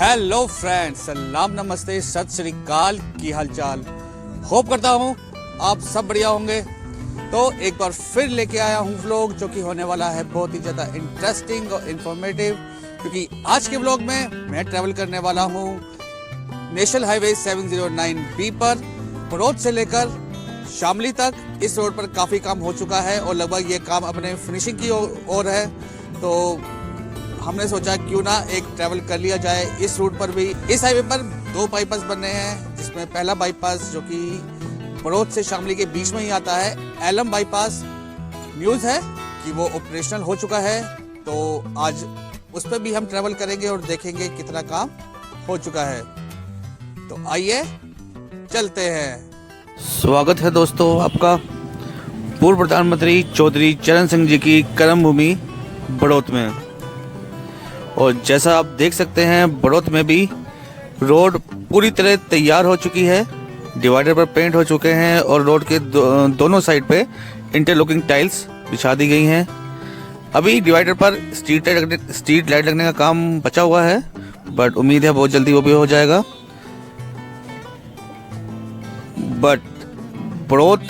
Hello friends, सलाम नमस्ते सत श्री अकाल की हालचाल। होप करता हूँ आप सब बढ़िया होंगे। तो एक बार फिर लेके आया हूँ व्लॉग जो कि होने वाला है बहुत ही ज़्यादा इंटरेस्टिंग और इन्फॉर्मेटिव, क्योंकि आज के व्लॉग में मैं ट्रैवल करने वाला हूँ नेशनल हाईवे 709B पर बड़ौद से लेकर शामली तक। इस रोड पर काफ़ी काम हो चुका है और लगभग ये काम अपने फिनिशिंग की ओर है। तो हमने सोचा क्यों ना एक ट्रैवल कर लिया जाए इस रूट पर भी। इस हाईवे पर दो बाईपास बन रहे हैं, जिसमें पहला बाईपास जो कि बड़ौद से शामली के बीच में ही आता है, एलम बाईपास, न्यूज़ है कि वो ऑपरेशनल हो चुका है। तो आज उस पर भी हम ट्रैवल करेंगे और देखेंगे कितना काम हो चुका है। तो आइए चलते हैं। स्वागत है दोस्तों आपका पूर्व प्रधानमंत्री चौधरी चरण सिंह जी की कर्म भूमि बड़ौद में। और जैसा आप देख सकते हैं बड़ौद में भी रोड पूरी तरह तैयार हो चुकी है, डिवाइडर पर पेंट हो चुके हैं और रोड के दोनों साइड पे इंटरलॉकिंग टाइल्स बिछा दी गई हैं। अभी डिवाइडर पर स्ट्रीट लाइट लगने का काम बचा हुआ है, बट उम्मीद है बहुत जल्दी वो भी हो जाएगा। बट बड़ौद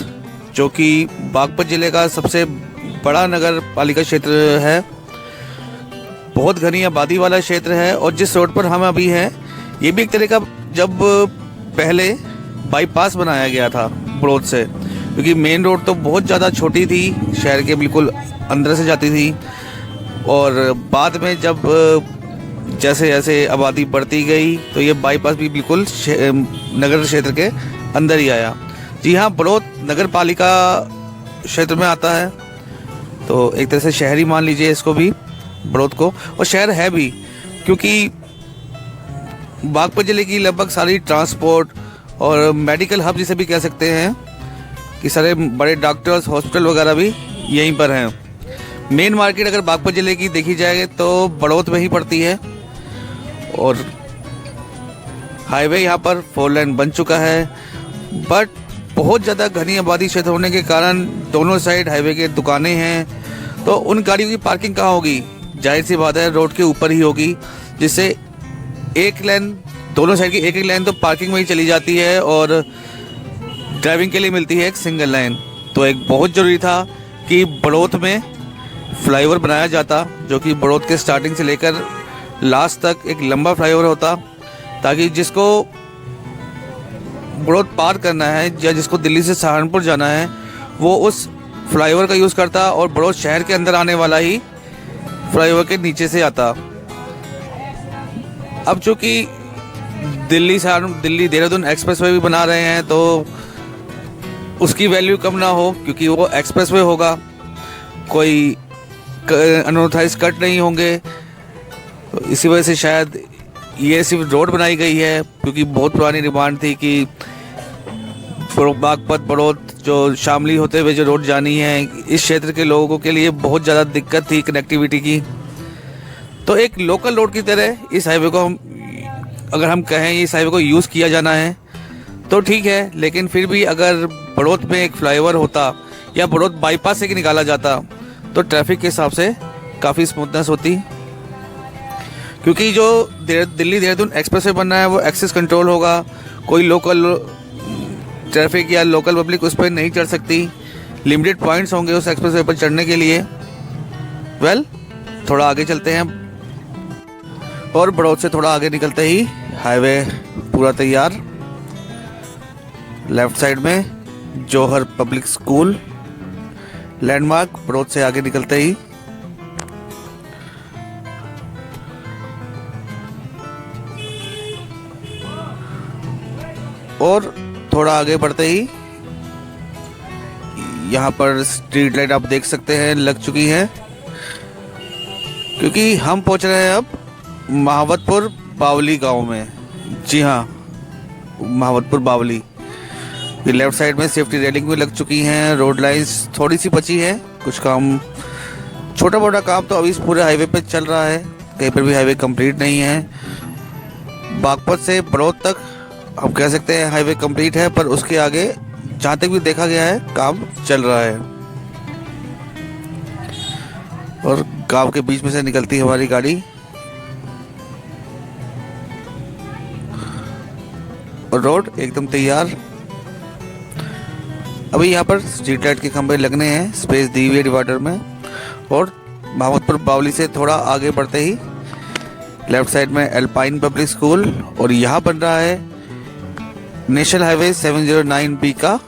जो कि बागपत जिले का सबसे बड़ा नगर पालिका क्षेत्र है, बहुत घनी आबादी वाला क्षेत्र है। और जिस रोड पर हम अभी हैं ये भी एक तरह का जब पहले बाईपास बनाया गया था बड़ौद से, क्योंकि मेन रोड तो बहुत ज़्यादा छोटी थी, शहर के बिल्कुल अंदर से जाती थी। और बाद में जब जैसे जैसे आबादी बढ़ती गई तो ये बाईपास भी बिल्कुल नगर क्षेत्र के अंदर ही आया। जी हाँ, बड़ौद नगर पालिका क्षेत्र में आता है, तो एक तरह से शहरी मान लीजिए इसको भी, बड़ौद को। और शहर है भी, क्योंकि बागपत जिले की लगभग सारी ट्रांसपोर्ट और मेडिकल हब जिसे भी कह सकते हैं कि सारे बड़े डॉक्टर्स हॉस्पिटल वगैरह भी यहीं पर हैं। मेन मार्केट अगर बागपत जिले की देखी जाए तो बड़ौद में ही पड़ती है। और हाईवे यहाँ पर 4 लेन बन चुका है, बट बहुत ज़्यादा घनी आबादी क्षेत्र होने के कारण दोनों साइड हाईवे के दुकानें हैं, तो उन गाड़ियों की पार्किंग कहाँ होगी? जाहिर सी बात है रोड के ऊपर ही होगी, जिससे एक लेन, दोनों साइड की एक एक लेन तो पार्किंग में ही चली जाती है और ड्राइविंग के लिए मिलती है एक सिंगल लाइन। तो एक बहुत ज़रूरी था कि बड़ौद में फ्लाईओवर बनाया जाता, जो कि बड़ौद के स्टार्टिंग से लेकर लास्ट तक एक लंबा फ्लाईओवर होता, ताकि जिसको बड़ौद पार करना है या जिसको दिल्ली से सहारनपुर जाना है वो उस फ्लाईओवर का यूज़ करता और बड़ौद शहर के अंदर आने वाला ही फ्लाईओवर के नीचे से आता। अब चूँकि दिल्ली देहरादून एक्सप्रेसवे भी बना रहे हैं, तो उसकी वैल्यू कम ना हो, क्योंकि वो एक्सप्रेसवे होगा, कोई अनऑथराइज्ड कट नहीं होंगे। तो इसी वजह से शायद ये सिर्फ रोड बनाई गई है, क्योंकि बहुत पुरानी डिमांड थी कि बागपत बड़ौद जो शामली होते हुए जो रोड जानी है, इस क्षेत्र के लोगों के लिए बहुत ज़्यादा दिक्कत थी कनेक्टिविटी की। तो एक लोकल रोड की तरह इस हाईवे को अगर हम कहें इस हाईवे को यूज़ किया जाना है तो ठीक है, लेकिन फिर भी अगर बड़ौद में एक फ्लाईओवर होता या बड़ौद बाईपास से निकाला जाता तो ट्रैफिक के हिसाब से काफ़ी स्मूथनेस होती, क्योंकि जो दिल्ली देहरादून एक्सप्रेसवे बनना है वो एक्सेस कंट्रोल होगा, कोई लोकल ट्रैफिक या लोकल पब्लिक उस पर नहीं चढ़ सकती, लिमिटेड पॉइंट्स होंगे उस एक्सप्रेसवे पर चढ़ने के लिए। थोड़ा आगे चलते हैं और बड़ौद से थोड़ा आगे निकलते ही हाईवे पूरा तैयार। लेफ्ट साइड में जौहर पब्लिक स्कूल लैंडमार्क, बड़ौद से आगे निकलते ही और थोड़ा आगे बढ़ते ही यहाँ पर स्ट्रीट लाइट आप देख सकते हैं लग चुकी है, क्योंकि हम पहुँच रहे हैं अब महावतपुर बावली गांव में। जी हाँ, महावतपुर बावली। ये लेफ्ट साइड में सेफ्टी रेलिंग भी लग चुकी हैं, रोड लाइंस थोड़ी सी बची है, कुछ काम छोटा मोटा काम तो अभी इस पूरे हाईवे पे चल रहा है, कहीं पर भी हाईवे कंप्लीट नहीं है। बागपत से बड़ौद तक हम कह सकते हैं हाईवे कंप्लीट है, पर उसके आगे जहाँ तक भी देखा गया है काम चल रहा है। और गांव के बीच में से निकलती है हमारी गाड़ी। और रोड एकदम तैयार। अभी यहाँ पर स्ट्रीट लाइट के खंभे लगने हैं, स्पेस दी हुई है डिवाइडर में। और मोहम्मदपुर बावली से थोड़ा आगे बढ़ते ही लेफ्ट साइड में एल्पाइन पब्लिक स्कूल, और यहाँ बन रहा है नेशनल हाईवे 709B का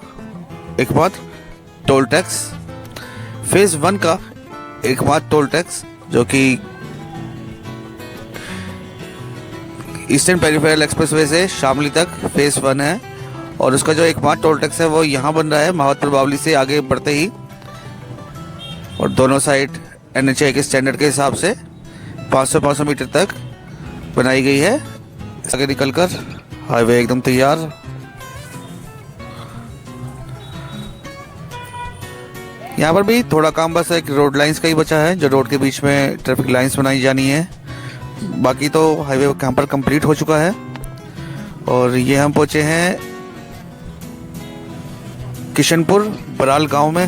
एकमात्र टोल टैक्स, फेज 1 का एकमात्र टोल टैक्स, जो कि ईस्टर्न पेरिफेरल एक्सप्रेसवे से शामली तक फेज 1 है। और उसका जो एकमात्र टोल टैक्स है वो यहाँ बन रहा है मोहम्मदपुर बावली से आगे बढ़ते ही, और दोनों साइड NHAI के स्टैंडर्ड के हिसाब से 500 मीटर तक बनाई गई है। आगे निकलकर हाईवे एकदम तैयार। यहाँ पर भी थोड़ा काम बस एक रोड लाइंस का ही बचा है, जो रोड के बीच में ट्रैफिक लाइंस बनाई जानी है। बाकी तो हाईवे यहाँ पर कंप्लीट हो चुका है। और ये हम पहुँचे हैं किशनपुर बराल गांव में,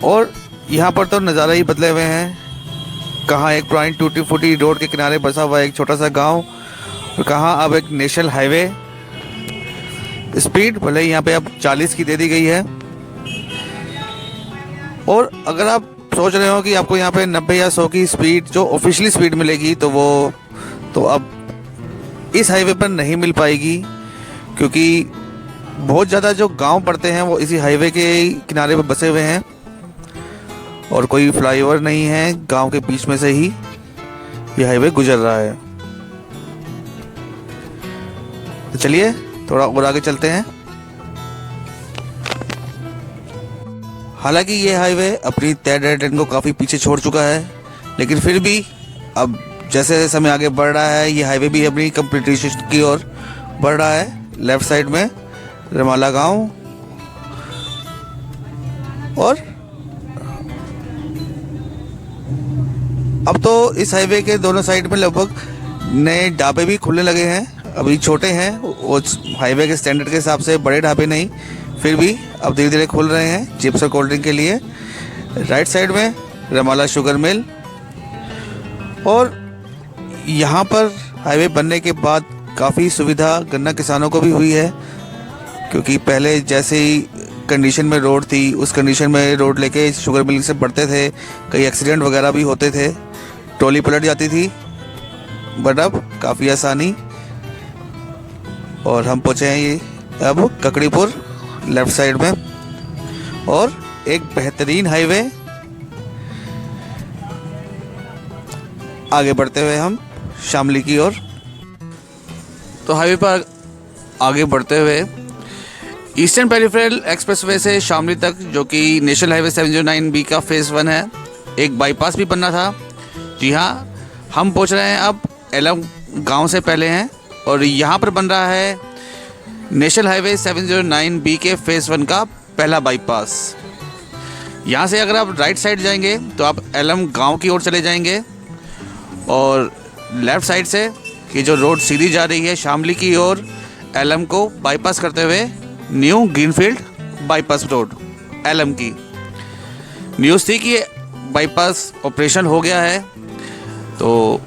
और यहाँ पर तो नज़ारा ही बदले हुए हैं। कहाँ एक पुरानी टूटी फूटी रोड के किनारे बसा हुआ एक छोटा सा गांव, और कहाँ अब एक नेशनल हाईवे। स्पीड भले यहाँ पे अब 40 की दे दी गई है। और अगर आप सोच रहे हो कि आपको यहाँ पे 90 या 100 की स्पीड जो ऑफिशियली स्पीड मिलेगी, तो अब इस हाईवे पर नहीं मिल पाएगी, क्योंकि बहुत ज़्यादा जो गांव पड़ते हैं वो इसी हाईवे के किनारे पर बसे हुए हैं, और कोई फ्लाईओवर नहीं है। गांव के बीच में से ही ये हाईवे गुजर रहा है। तो चलिए थोड़ा और आगे चलते हैं। हालांकि ये हाईवे अपनी तय डेड एंड को काफ़ी पीछे छोड़ चुका है, लेकिन फिर भी अब जैसे जैसे समय आगे बढ़ रहा है ये हाईवे भी अपनी कंप्लीटेशन की ओर बढ़ रहा है। लेफ्ट साइड में रमाला गांव, और अब तो इस हाईवे के दोनों साइड में लगभग नए ढाबे भी खुलने लगे हैं। अभी छोटे हैं, वो हाईवे के स्टैंडर्ड के हिसाब से बड़े ढाबे नहीं, फिर भी अब धीरे धीरे खुल रहे हैं चिप्स और कोल्ड ड्रिंक के लिए। राइट साइड में रमाला शुगर मिल, और यहाँ पर हाईवे बनने के बाद काफ़ी सुविधा गन्ना किसानों को भी हुई है, क्योंकि पहले जैसे ही कंडीशन में रोड थी उस कंडीशन में रोड लेके शुगर मिल से बढ़ते थे, कई एक्सीडेंट वगैरह भी होते थे, ट्रॉली पलट जाती थी। बट अब काफ़ी आसानी। और हम पहुँचे हैं ये अब ककड़ीपुर लेफ्ट साइड में, और एक बेहतरीन हाईवे। आगे बढ़ते हुए हम शामली की ओर। तो हाईवे पर आगे बढ़ते हुए ईस्टर्न पेरिफेरल एक्सप्रेसवे से शामली तक, जो कि नेशनल हाईवे 709B का फेज़ 1 है, एक बाईपास भी बनना था। जी हाँ, हम पहुंच रहे हैं अब एलम गांव से पहले हैं, और यहाँ पर बन रहा है नेशनल हाईवे 709B के फेज़ 1 का पहला बाईपास। यहाँ से अगर आप राइट साइड जाएंगे तो आप एलम गांव की ओर चले जाएंगे, और लेफ़्ट साइड से ये जो रोड सीधी जा रही है शामली की ओर, एलम को बाईपास करते हुए न्यू ग्रीनफील्ड बाईपास रोड एलम की न्यूज़ थी कि बाईपास ऑपरेशन हो गया है। तो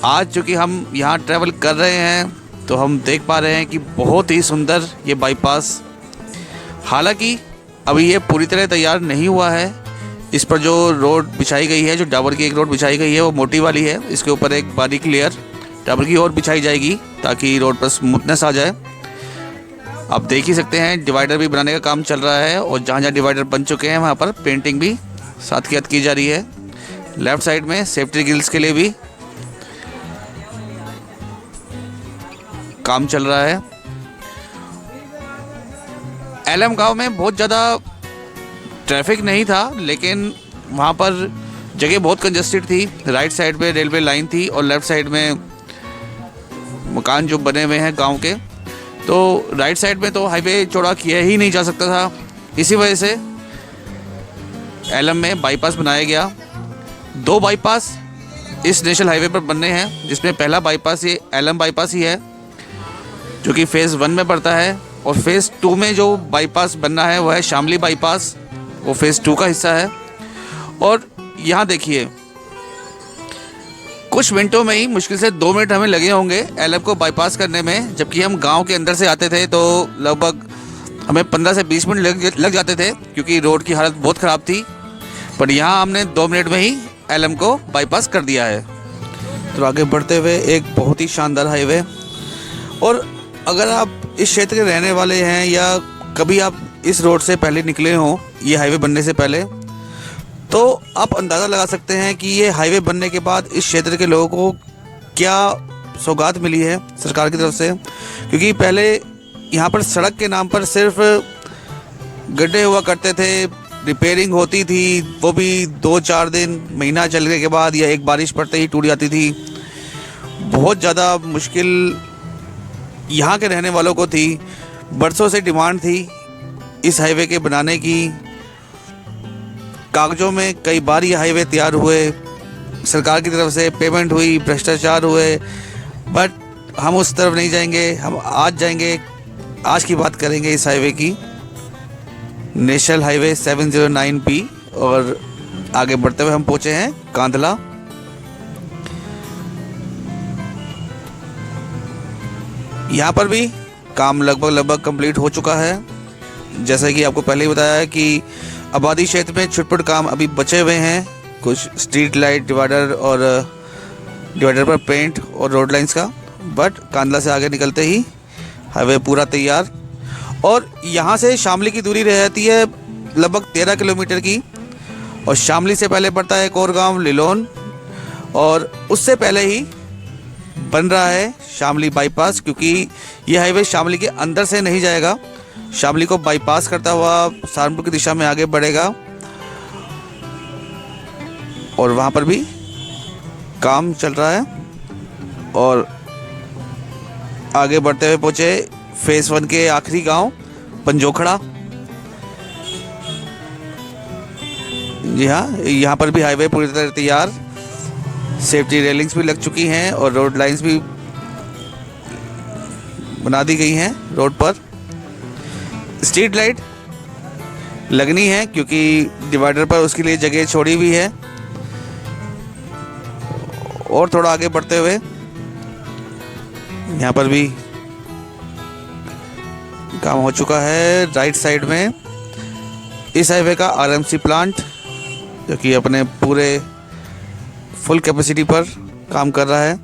आज चूँकि हम यहाँ ट्रैवल कर रहे हैं तो हम देख पा रहे हैं कि बहुत ही सुंदर ये बाईपास, हालांकि अभी ये पूरी तरह तैयार नहीं हुआ है। इस पर जो रोड बिछाई गई है, जो डाबर की एक रोड बिछाई गई है वो मोटी वाली है, इसके ऊपर एक बारीक लेयर डाबर की और बिछाई जाएगी ताकि रोड पर स्मूथनेस आ जाए। आप देख ही सकते हैं डिवाइडर भी बनाने का काम चल रहा है, और जहाँ जहाँ डिवाइडर बन चुके हैं वहाँ पर पेंटिंग भी साथ के साथ की जा रही है। लेफ़्ट साइड में सेफ्टी गिल्स के लिए भी काम चल रहा है। एलम गांव में बहुत ज़्यादा ट्रैफिक नहीं था, लेकिन वहाँ पर जगह बहुत कंजस्टेड थी। राइट साइड पे रेलवे लाइन थी और लेफ़्ट साइड में मकान जो बने हुए हैं गांव के, तो राइट साइड में तो हाईवे चौड़ा किया ही नहीं जा सकता था। इसी वजह से एलम में बाईपास बनाया गया। 2 बाईपास इस नेशनल हाईवे पर बनने हैं, जिसमें पहला बाईपास ये एलम बाईपास ही है जो कि फेज़ 1 में पड़ता है, और फेज़ 2 में जो बाईपास बनना है वो है शामली बाईपास, वो फेज़ 2 का हिस्सा है। और यहाँ देखिए कुछ मिनटों में ही, मुश्किल से 2 मिनट हमें लगे होंगे एलएम को बाईपास करने में, जबकि हम गांव के अंदर से आते थे तो लगभग हमें 15 से 20 मिनट लग जाते थे, क्योंकि रोड की हालत बहुत ख़राब थी। पर यहाँ हमने 2 मिनट में ही एलएम को बाईपास कर दिया है। तो आगे बढ़ते हुए एक बहुत ही शानदार हाईवे, और अगर आप इस क्षेत्र के रहने वाले हैं या कभी आप इस रोड से पहले निकले हों, ये हाईवे बनने से पहले, तो आप अंदाज़ा लगा सकते हैं कि ये हाईवे बनने के बाद इस क्षेत्र के लोगों को क्या सौगात मिली है सरकार की तरफ से। क्योंकि पहले यहाँ पर सड़क के नाम पर सिर्फ गड्ढे हुआ करते थे, रिपेयरिंग होती थी, वो भी 2-4 दिन, महीना चलने के बाद या एक बारिश पड़ते ही टूट जाती थी। बहुत ज़्यादा मुश्किल यहाँ के रहने वालों को थी। बरसों से डिमांड थी इस हाईवे के बनाने की। कागजों में कई बार ये हाईवे तैयार हुए, सरकार की तरफ से पेमेंट हुई, भ्रष्टाचार हुए, बट हम उस तरफ नहीं जाएंगे। हम आज जाएंगे, आज की बात करेंगे इस हाईवे की, नेशनल हाईवे 709B। और आगे बढ़ते हुए हम पहुंचे हैं कांधला। यहाँ पर भी काम लगभग कंप्लीट हो चुका है। जैसा कि आपको पहले ही बताया है कि आबादी क्षेत्र में छुटपुट काम अभी बचे हुए हैं, कुछ स्ट्रीट लाइट, डिवाइडर और डिवाइडर पर पेंट और रोड लाइंस का। बट कांधला से आगे निकलते ही हाईवे पूरा तैयार। और यहाँ से शामली की दूरी रहती है लगभग 13 किलोमीटर की, और शामली से पहले पड़ता है एक और गाँव लिलोन, और उससे पहले ही बन रहा है शामली बाईपास। क्योंकि ये हाईवे शामली के अंदर से नहीं जाएगा, शामली को बाईपास करता हुआ सहारनपुर की दिशा में आगे बढ़ेगा। और वहाँ पर भी काम चल रहा है। और आगे बढ़ते हुए पहुँचे फेज़ 1 के आखिरी गांव पंजोखड़ा। जी हाँ, यहाँ पर भी हाईवे पूरी तरह तैयार, सेफ्टी रेलिंग्स भी लग चुकी हैं और रोड लाइंस भी बना दी गई हैं रोड पर। स्ट्रीट लाइट लगनी है क्योंकि डिवाइडर पर उसके लिए जगह छोड़ी हुई है। और थोड़ा आगे बढ़ते हुए यहाँ पर भी काम हो चुका है। राइट साइड में इस हाईवे का आरएमसी प्लांट, जो कि अपने पूरे फुल कैपेसिटी पर काम कर रहा है,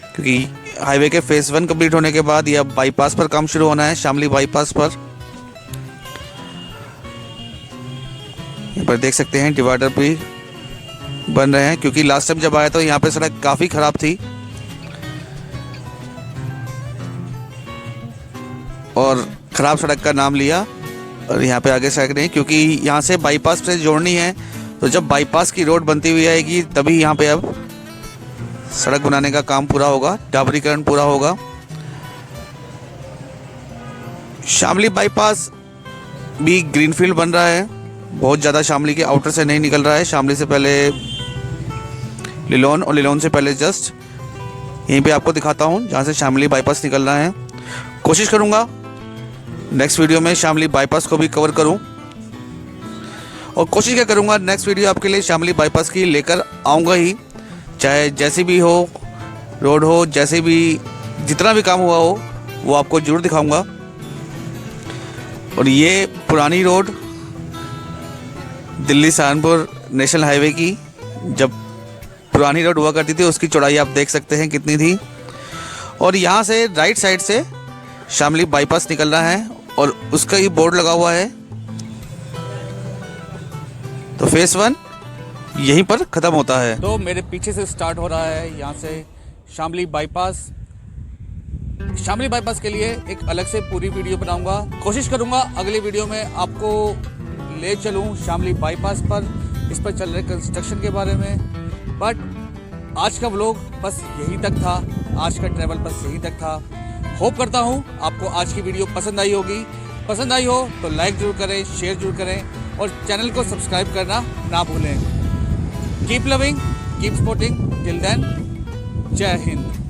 क्योंकि हाईवे के फेज़ 1 कंप्लीट होने के बाद यह बाईपास पर काम शुरू होना है, शामली बाईपास पर। यहाँ पर देख सकते हैं डिवाइडर भी बन रहे हैं, क्योंकि लास्ट टाइम जब आया तो यहाँ पे सड़क काफ़ी ख़राब थी और ख़राब सड़क का नाम लिया। और यहाँ पे आगे सड़क नहीं, क्योंकि यहाँ से बाईपास से जोड़नी है, तो जब बाईपास की रोड बनती हुई आएगी तभी यहाँ पे अब सड़क बनाने का काम पूरा होगा, डाबरीकरण पूरा होगा। शामली बाईपास भी ग्रीनफील्ड बन रहा है, बहुत ज़्यादा शामली के आउटर से नहीं निकल रहा है। शामली से पहले लिलोन और लिलोन से पहले जस्ट यहीं पे आपको दिखाता हूँ जहाँ से शामली बाईपास निकल रहा है। कोशिश करूँगा नेक्स्ट वीडियो में शामली बाईपास को भी कवर करूँ, और कोशिश क्या करूँगा नेक्स्ट वीडियो आपके लिए शामली बाईपास की लेकर आऊँगा ही, चाहे जैसी भी हो रोड हो, जैसे भी जितना भी काम हुआ हो वो आपको ज़रूर दिखाऊँगा। और ये पुरानी road Delhi Saharanpur national highway की, जब पुरानी रोड हुआ करती थी उसकी चौड़ाई आप देख सकते हैं कितनी थी। और यहाँ से राइट साइड से शामली बाईपास निकलना है और उसका ही बोर्ड लगा हुआ है। तो फेज़ 1 यहीं पर ख़त्म होता है। तो मेरे पीछे से स्टार्ट हो रहा है यहाँ से शामली बाईपास। शामली बाईपास के लिए एक अलग से पूरी वीडियो बनाऊंगा, कोशिश करूंगा अगली वीडियो में आपको ले चलूं शामली बाईपास पर, इस पर चल रहे कंस्ट्रक्शन के बारे में। बट आज का व्लॉग बस यहीं तक था, आज का ट्रैवल बस यहीं तक था। होप करता हूँ आपको आज की वीडियो पसंद आई होगी। पसंद आई हो तो लाइक जरूर करें, शेयर जरूर करें और चैनल को सब्सक्राइब करना ना भूलें। Keep loving, keep supporting, till then जय हिंद।